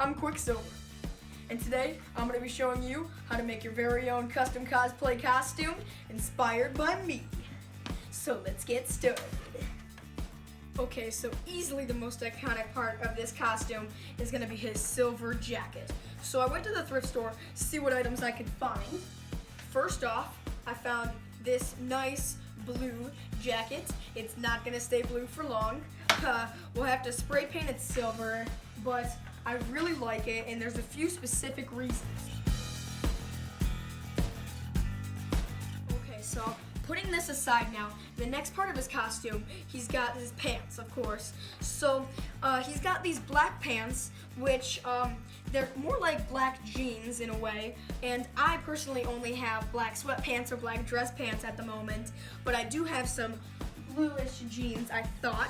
I'm Quicksilver, and today I'm going to be showing you how to make your very own custom cosplay costume inspired by me. So let's get started. Okay, so easily the most iconic part of this costume is going to be his silver jacket. So I went to the thrift store to see what items I could find. First off, I found this nice blue jacket. It's not going to stay blue for long. We'll have to spray paint it silver, but I really like it, and there's a few specific reasons. Okay, so putting this aside now, the next part of his costume, he's got his pants, of course. So he's got these black pants, which they're more like black jeans in a way, and I personally only have black sweatpants or black dress pants at the moment, but I do have some bluish jeans, I thought.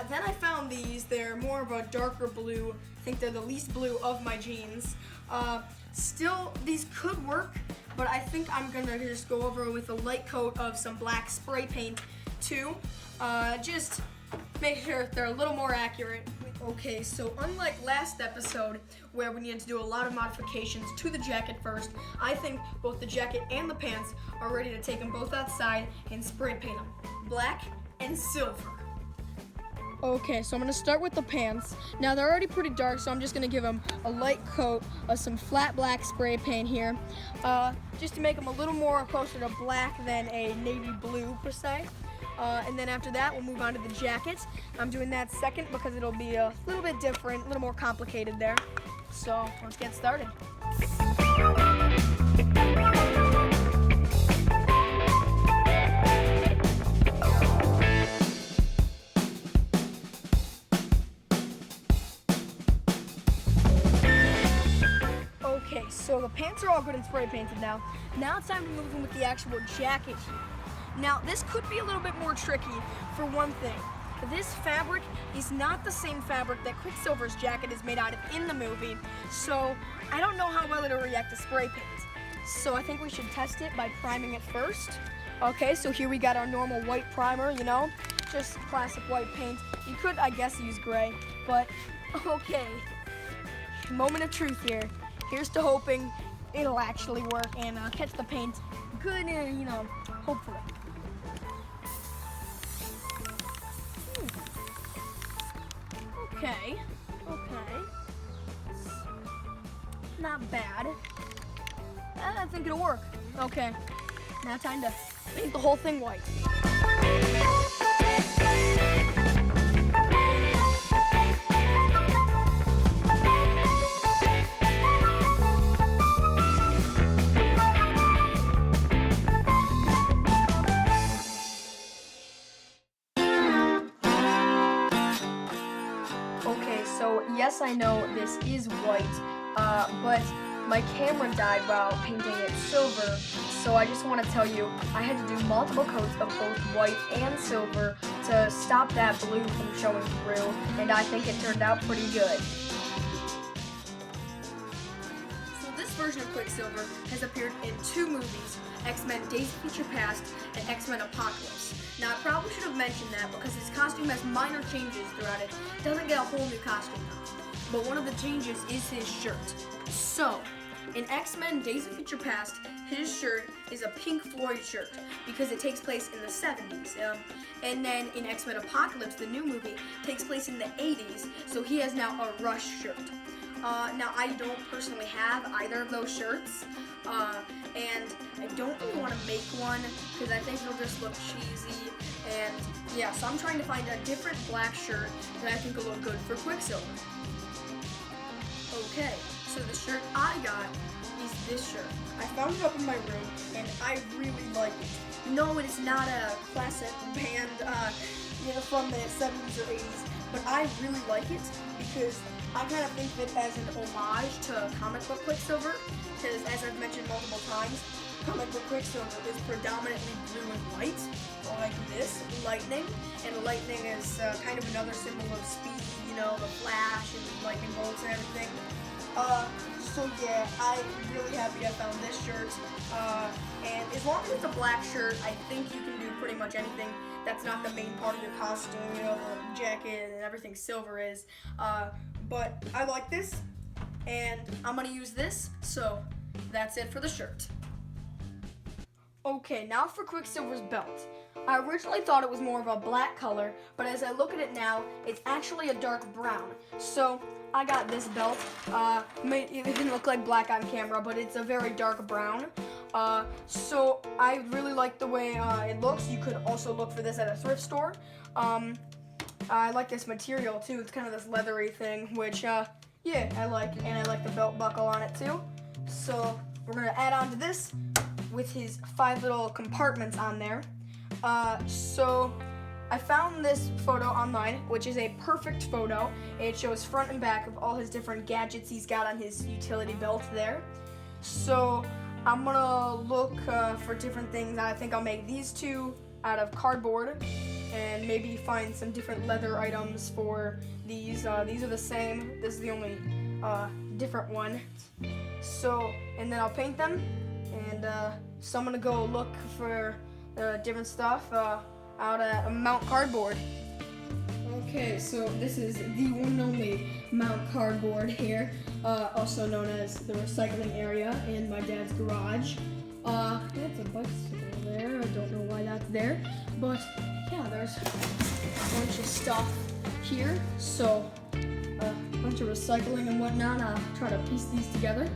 Then I found these. They're more of a darker blue. I think they're the least blue of my jeans. Still, these could work, but I think I'm gonna just go over with a light coat of some black spray paint too. Just make sure they're a little more accurate. Okay, so unlike last episode where we needed to do a lot of modifications to the jacket first, I think both the jacket and the pants are ready to take them both outside and spray paint them. Black and silver. Okay, so I'm gonna start with the pants. Now they're already pretty dark, so I'm just gonna give them a light coat of some flat black spray paint here, just to make them a little more closer to black than a navy blue per se. And then after that, we'll move on to the jacket. I'm doing that second because it'll be a little bit different, a little more complicated there. So let's get started. Okay, so the pants are all good and spray painted now. Now it's time to move in with the actual jacket here. Now this could be a little bit more tricky for one thing. This fabric is not the same fabric that Quicksilver's jacket is made out of in the movie, so I don't know how well it'll react to spray paint. So I think we should test it by priming it first. Okay, so here we got our normal white primer, you know, just classic white paint. You could, I guess, use gray, but okay. Moment of truth here. Here's to hoping it'll actually work and catch the paint good, you know, hopefully. Okay. Not bad. I think it'll work. Okay, now time to paint the whole thing white. Okay, so yes, I know this is white, but my camera died while painting it silver, so I just want to tell you I had to do multiple coats of both white and silver to stop that blue from showing through, and I think it turned out pretty good. So this version of Quicksilver has appeared in 2 movies, X-Men Days of Future Past and X-Men Apocalypse. Now, I probably should have mentioned that because his costume has minor changes throughout it. It doesn't get a whole new costume though. But one of the changes is his shirt. So, in X-Men Days of Future Past, his shirt is a Pink Floyd shirt because it takes place in the 70s. And then in X-Men Apocalypse, the new movie, takes place in the 80s, so he has now a Rush shirt. Now, I don't personally have either of those shirts, and I don't really want to make one because I think it'll just look cheesy, and yeah, so I'm trying to find a different black shirt that I think will look good for Quicksilver. Okay, so the shirt I got is this shirt. I found it up in my room, and I really like it. No, it is not a classic band, from the 70s or 80s, but I really like it because I kind of think of it as an homage to comic book Quicksilver, because as I've mentioned multiple times, comic book Quicksilver is predominantly blue and white, like this, lightning, and lightning is kind of another symbol of speed, you know, the flash and lightning bolts and everything. So yeah, I'm really happy I found this shirt, and as long as it's a black shirt, I think you can do pretty much anything that's not the main part of your costume, you know, the jacket and everything silver is, but I like this, and I'm gonna use this, so that's it for the shirt. Okay, now for Quicksilver's belt. I originally thought it was more of a black color, but as I look at it now, it's actually a dark brown. So I got this belt. It didn't look like black on camera, but it's a very dark brown. So I really like the way it looks. You could also look for this at a thrift store. I like this material too. It's kind of this leathery thing, which yeah, I like, and I like the belt buckle on it too. So we're gonna add on to this with his 5 little compartments on there. So I found this photo online, which is a perfect photo. It shows front and back of all his different gadgets he's got on his utility belt there. So I'm gonna look for different things. I think I'll make these 2 out of cardboard and maybe find some different leather items for these. These are the same. This is the only different one. So, and then I'll paint them. And so I'm gonna go look for different stuff out at Mount Cardboard. Okay, so this is the one and only Mount Cardboard here, also known as the recycling area in my dad's garage. That's a bicycle there. I don't know why that's there, but yeah, there's a bunch of stuff here. So a bunch of recycling and whatnot. I'll try to piece these together.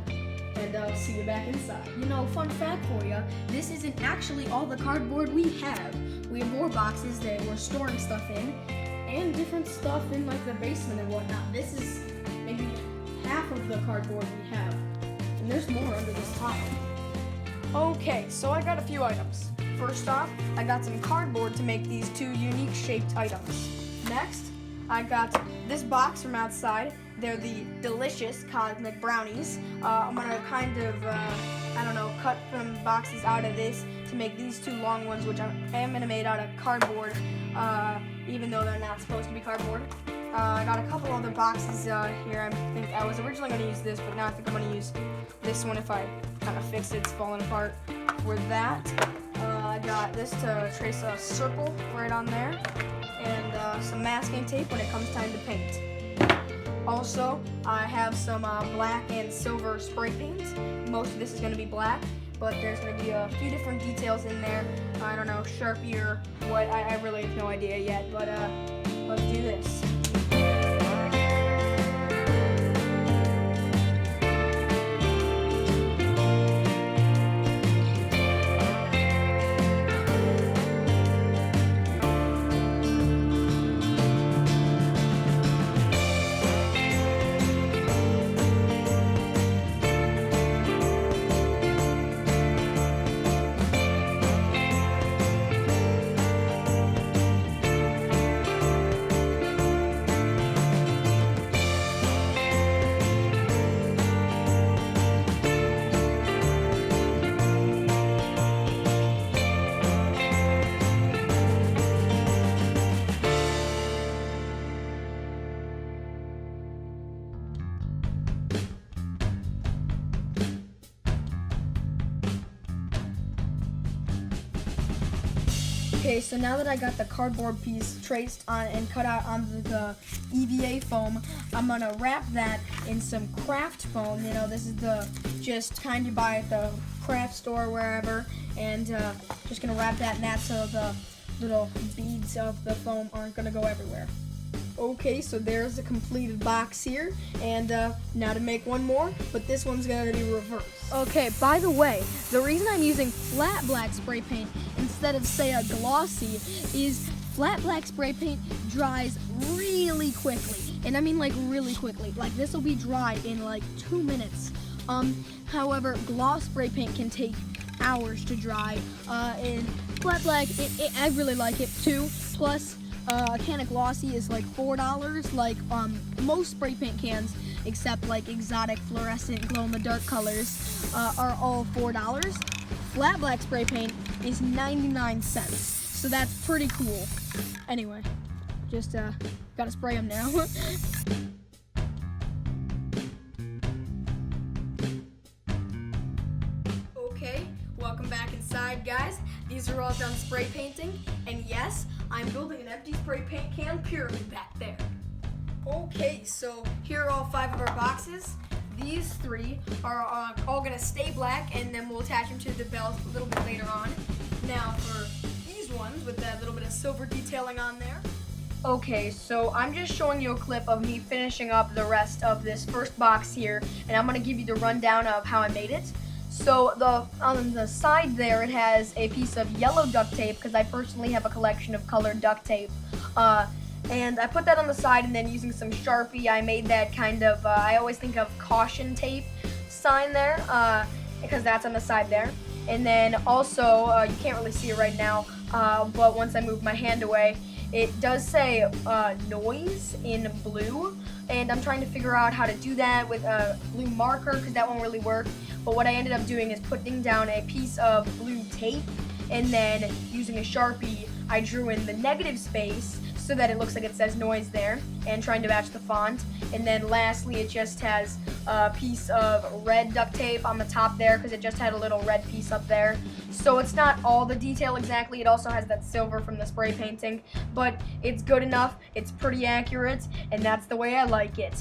And I'll see you back inside. You know, fun fact for you, this isn't actually all the cardboard we have. We have more boxes that we're storing stuff in, and different stuff in like the basement and whatnot. This is maybe half of the cardboard we have, and there's more under this pile. Okay, so I got a few items. First off, I got some cardboard to make these 2 unique shaped items. Next, I got this box from outside. They're the delicious cosmic brownies. I'm gonna kind of, cut some boxes out of this to make these 2 long ones, which I am gonna make out of cardboard, even though they're not supposed to be cardboard. I got a couple other boxes here. I think I was originally gonna use this, but now I think I'm gonna use this one if I kind of fix it. It's falling apart. For that, I got this to trace a circle right on there, and some masking tape when it comes time to paint. Also, I have some black and silver spray paint. Most of this is going to be black, but there's going to be a few different details in there. I don't know, Sharpie or what, I really have no idea yet, but let's do this. Okay, so now that I got the cardboard piece traced on and cut out onto the EVA foam, I'm gonna wrap that in some craft foam. You know, this is the just kind you buy at the craft store or wherever, and just gonna wrap that in that so the little beads of the foam aren't gonna go everywhere. Okay, so there's a completed box here, and now to make one more, but this one's gonna be reversed. Okay, by the way, the reason I'm using flat black spray paint instead of, say, a glossy is flat black spray paint dries really quickly, and I mean like really quickly. Like this will be dry in like 2 minutes. However, gloss spray paint can take hours to dry, and flat black, I really like it too. Plus, a can of glossy is like $4, like most spray paint cans, except like exotic fluorescent glow-in-the-dark colors, are all $4. Flat black spray paint is 99 cents, so that's pretty cool. Anyway, just gotta spray them now. Okay, welcome back inside, guys. These are all done spray painting, and yes, I'm building an empty spray paint can pyramid back there. Okay, so here are all 5 of our boxes. these three are all gonna stay black, and then we'll attach them to the belt a little bit later on. Now for these ones with that little bit of silver detailing on there. Okay, so I'm just showing you a clip of me finishing up the rest of this first box here, and I'm gonna give you the rundown of how I made it. So on the side there, it has a piece of yellow duct tape, because I personally have a collection of colored duct tape. And I put that on the side, and then using some Sharpie, I made that kind of, I always think of caution tape sign there, because that's on the side there. And then also, you can't really see it right now, but once I move my hand away, it does say noise in blue, and I'm trying to figure out how to do that with a blue marker, because that won't really work. But what I ended up doing is putting down a piece of blue tape, and then using a Sharpie, I drew in the negative space so that it looks like it says noise there, and trying to match the font. And then lastly, it just has a piece of red duct tape on the top there, because it just had a little red piece up there. So it's not all the detail exactly. It also has that silver from the spray painting, but it's good enough, it's pretty accurate, and that's the way I like it.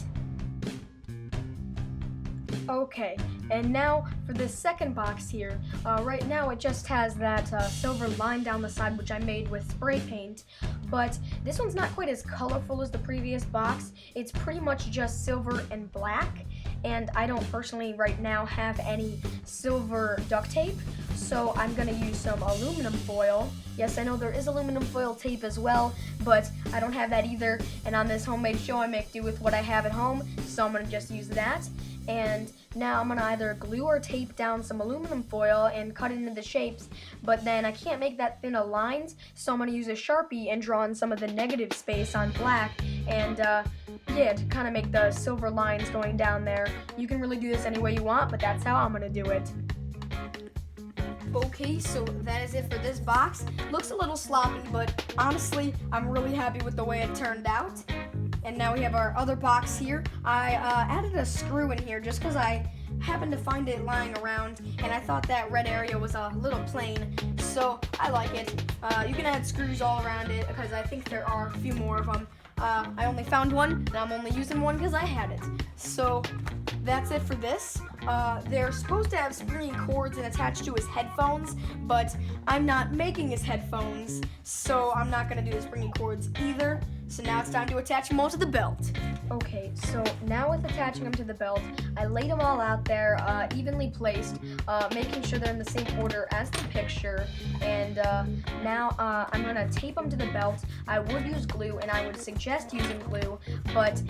Okay, and now for this second box here. Right now it just has that silver line down the side, which I made with spray paint, but this one's not quite as colorful as the previous box. It's pretty much just silver and black, and I don't personally right now have any silver duct tape, so I'm gonna use some aluminum foil. Yes, I know there is aluminum foil tape as well, but I don't have that either, and on this homemade show I make do with what I have at home, so I'm gonna just use that. And now I'm gonna either glue or tape down some aluminum foil and cut it into the shapes, but then I can't make that thin of lines, so I'm gonna use a Sharpie and draw in some of the negative space on black, and yeah, to kind of make the silver lines going down there. You can really do this any way you want, but that's how I'm gonna do it. Okay, so that is it for this box. Looks a little sloppy, but honestly, I'm really happy with the way it turned out. And now we have our other box here. I added a screw in here just because I happened to find it lying around, and I thought that red area was a little plain, so I like it. You can add screws all around it because I think there are a few more of them. I only found one, and I'm only using one because I had it. So that's it for this. They're supposed to have springy cords and attached to his headphones, but I'm not making his headphones, so I'm not going to do the springy cords either. So now it's time to attach them all to the belt. Okay, so now with attaching them to the belt, I laid them all out there, evenly placed, making sure they're in the same order as the picture. And now I'm going to tape them to the belt. I would use glue, and I would suggest using glue, but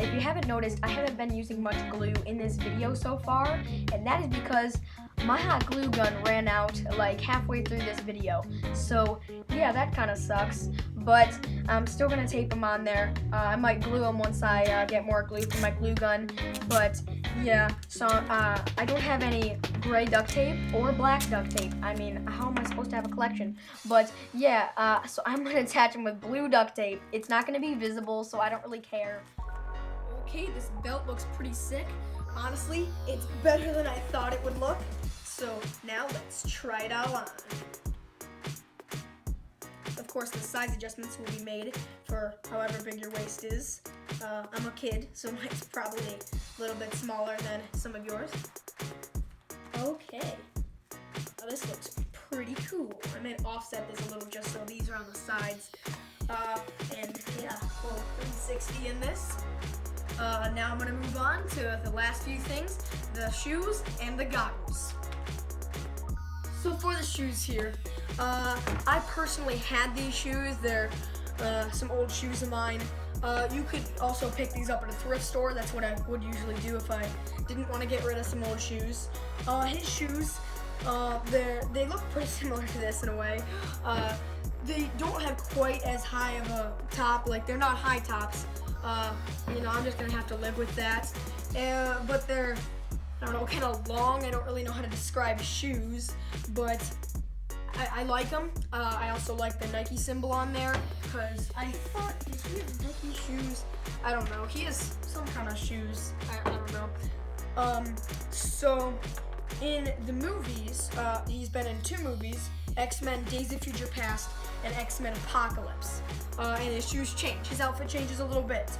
if you haven't noticed, I haven't been using much glue in this video so far, and that is because my hot glue gun ran out like halfway through this video. So yeah, that kind of sucks, but I'm still gonna tape them on there. I might glue them once I get more glue from my glue gun, but yeah, so I don't have any gray duct tape or black duct tape. I mean, how am I supposed to have a collection? But yeah, so I'm gonna attach them with blue duct tape. It's not gonna be visible, so I don't really care. Okay, this belt looks pretty sick. Honestly, it's better than I thought it would look. So now let's try it all on. Of course, the size adjustments will be made for however big your waist is. I'm a kid, so mine's probably a little bit smaller than some of yours. Okay, now this looks pretty cool. I might offset this a little just so these are on the sides. And yeah, full 360 in this. Now I'm gonna move on to the last few things, the shoes and the goggles. So for the shoes here, I personally had these shoes. They're some old shoes of mine. You could also pick these up at a thrift store. That's what I would usually do if I didn't want to get rid of some old shoes. His shoes, they look pretty similar to this in a way. They don't have quite as high of a top, like they're not high tops. I'm just gonna have to live with that. But they're, I don't know, kind of long. I don't really know how to describe shoes, but I like them. I also like the Nike symbol on there, because I thought, does he have Nike shoes? I don't know. He has some kind of shoes. I don't know. So in the movies, he's been in 2 movies, X-Men Days of Future Past and X-Men Apocalypse. And his shoes change. His outfit changes a little bit.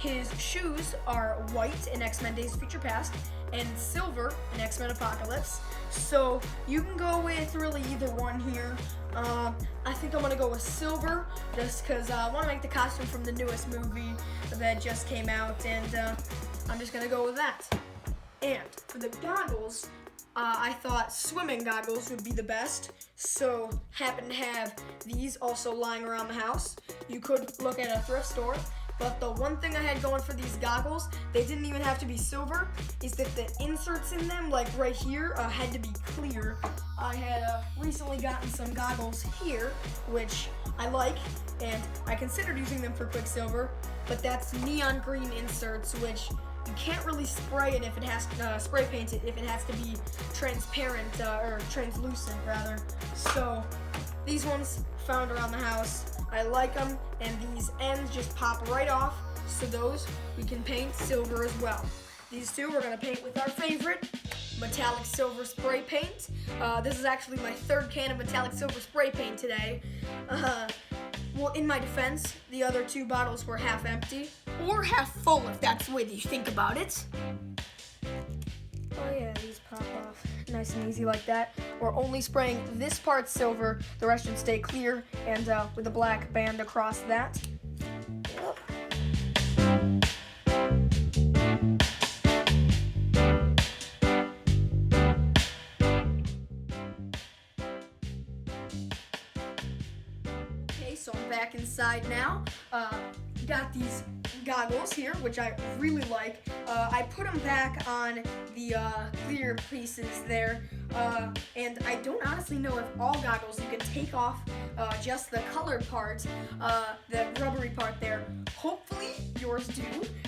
His shoes are white in X-Men Days of Future Past and silver in X-Men Apocalypse. So you can go with really either one here. I think I'm gonna go with silver just because I want to make the costume from the newest movie that just came out, and I'm just gonna go with that. And for the goggles, I thought swimming goggles would be the best, so happen to have these also lying around the house. You could look at a thrift store, but the one thing I had going for these goggles, they didn't even have to be silver, is that the inserts in them, like right here, had to be clear. I had recently gotten some goggles here, which I like, and I considered using them for Quicksilver, but that's neon green inserts, which you can't really spray it if it has spray paint it if it has to be transparent or translucent rather. So these ones found around the house. I like them, and these ends just pop right off. So those we can paint silver as well. These two we're gonna paint with our favorite metallic silver spray paint. This is actually my third can of metallic silver spray paint today. Well, in my defense, the other two bottles were half empty. Or half full, if that's the way that you think about it. Oh yeah, these pop off nice and easy like that. We're only spraying this part silver, the rest should stay clear, and with a black band across that. Yep. Okay, so I'm back inside now. Got these goggles here, which I really like. I put them back on the clear pieces there, and I don't honestly know if all goggles you can take off just the colored part, the rubbery part there. Hopefully yours do.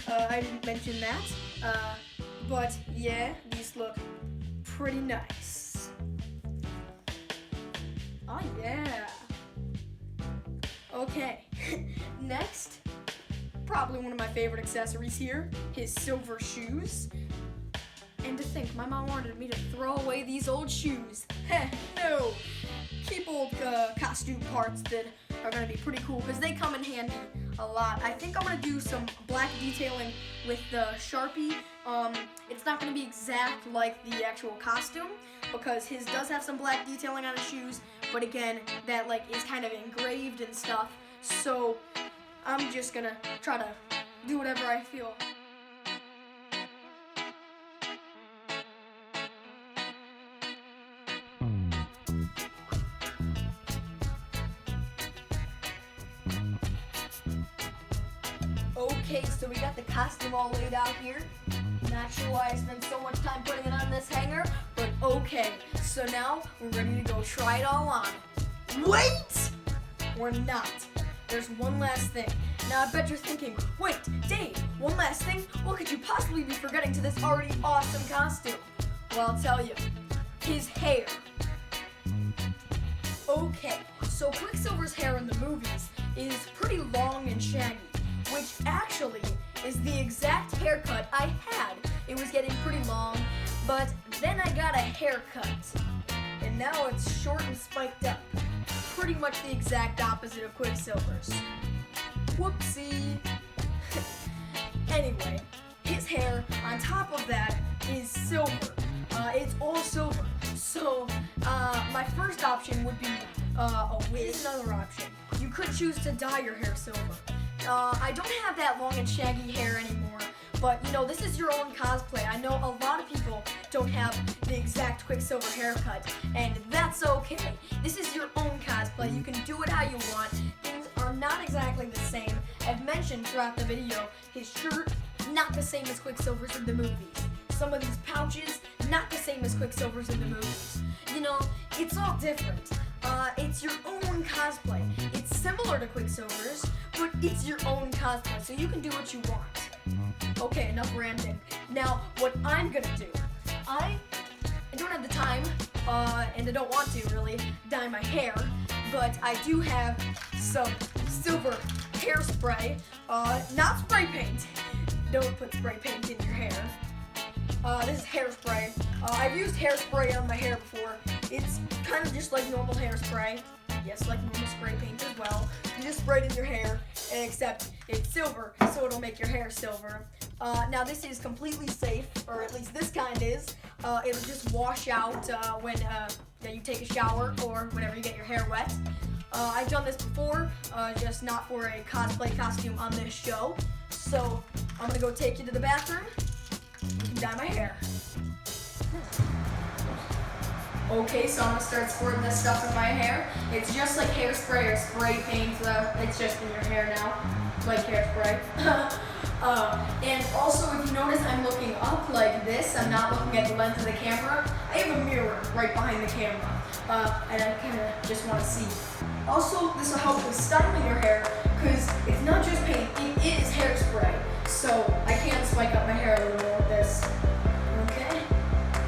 I didn't mention that, but yeah, these look pretty nice. Oh yeah. Okay, next, probably one of my favorite accessories here, his silver shoes. And to think, my mom wanted me to throw away these old shoes. Heh, no. Keep old costume parts that are gonna be pretty cool because they come in handy a lot. I think I'm gonna do some black detailing with the Sharpie. It's not gonna be exact like the actual costume because his does have some black detailing on his shoes, but again, that like is kind of engraved and stuff. So I'm just gonna try to do whatever I feel. Okay, so we got the costume all laid out here. Not sure why I spent so much time putting it on this hanger, but okay. So now we're ready to go try it all on. Wait! We're not. There's one last thing. Now I bet you're thinking, wait, Dave, one last thing? What could you possibly be forgetting to this already awesome costume? Well, I'll tell you. His hair. Okay, so Quicksilver's hair in the movies is pretty long and shaggy, which actually is the exact haircut I had. It was getting pretty long, but then I got a haircut, and now it's short and spiked up. Pretty much the exact opposite of Quicksilver's. Whoopsie. Anyway, his hair on top of that is silver. It's all silver. So my first option would be a wig. Here's another option. You could choose to dye your hair silver. I don't have that long and shaggy hair anymore, but you know, this is your own cosplay. I know a lot of people don't have the exact Quicksilver haircut, and that's okay. This is your own cosplay. You can do it how you want. Things are not exactly the same. I've mentioned throughout the video, his shirt, not the same as Quicksilver's in the movies. Some of these pouches, not the same as Quicksilver's in the movies. You know, it's all different. It's your own cosplay. It's similar to Quicksilver's, but it's your own cosplay, so you can do what you want. Okay, enough ranting. Now, what I'm gonna do, I don't have the time, and I don't want to really dye my hair, but I do have some silver hairspray, not spray paint. Don't put spray paint in your hair. This is hairspray. I've used hairspray on my hair before. It's kind of just like normal hairspray. Yes, like normal spray paint as well. You just spray it in your hair, except it's silver, so it'll make your hair silver. Now this is completely safe, or at least this kind is. It'll just wash out when you take a shower or whenever you get your hair wet. I've done this before, just not for a cosplay costume on this show. So I'm gonna go take you to the bathroom. You can dye my hair. Okay, so I'm gonna start squirting this stuff in my hair. It's just like hairspray or spray paint. It's just in your hair now, like hairspray. And also, if you notice, I'm looking up like this. I'm not looking at the lens of the camera. I have a mirror right behind the camera, and I kind of just want to see. Also, this will help with styling your hair, because it's not just paint, it is hairspray. So I can spike up my hair a little more with this. Okay?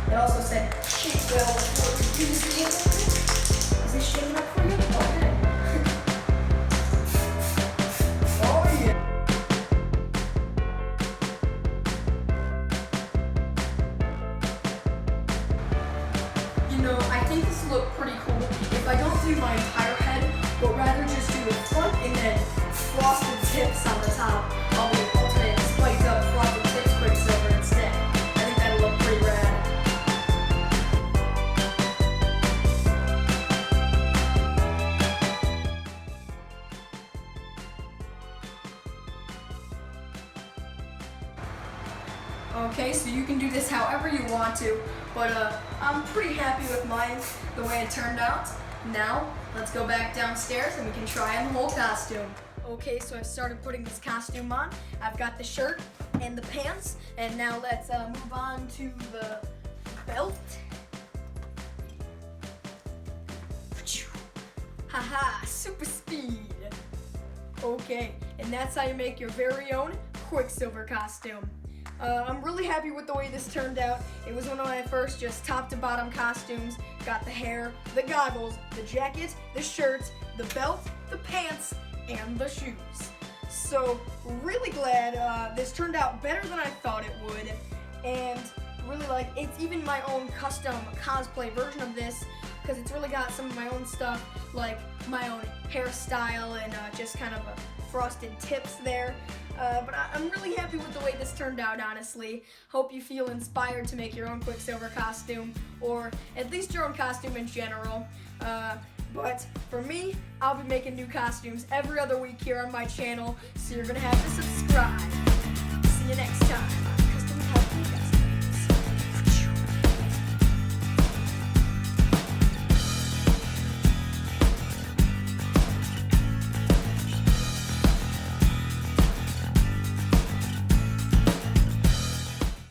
It also said, shake well before you use the implement. Is this shaking up for you? Okay. Oh yeah. You know, I think this will look pretty cool if I don't do my entire head, but rather just do the front and then frosted tips on the top. I'll be alternate spiked up frosted tips Quicksilver instead. I think that'll look pretty rad. Okay, so you can do this however you want to, but I'm pretty happy with mine, the way it turned out. Now, let's go back downstairs and we can try on the whole costume. Okay, so I started putting this costume on. I've got the shirt and the pants, and now let's move on to the belt. Haha, super speed. Okay, and that's how you make your very own Quicksilver costume. I'm really happy with the way this turned out. It was one of my first just top to bottom costumes. Got the hair, the goggles, the jacket, the shirt, the belt, the pants, and the shoes. So really glad this turned out better than I thought it would, and really like it's even my own custom cosplay version of this, because it's really got some of my own stuff, like my own hairstyle and just kind of frosted tips there. But I'm really happy with the way this turned out, honestly. Hope you feel inspired to make your own Quicksilver costume, or at least your own costume in general. But for me, I'll be making new costumes every other week here on my channel, so you're gonna have to subscribe.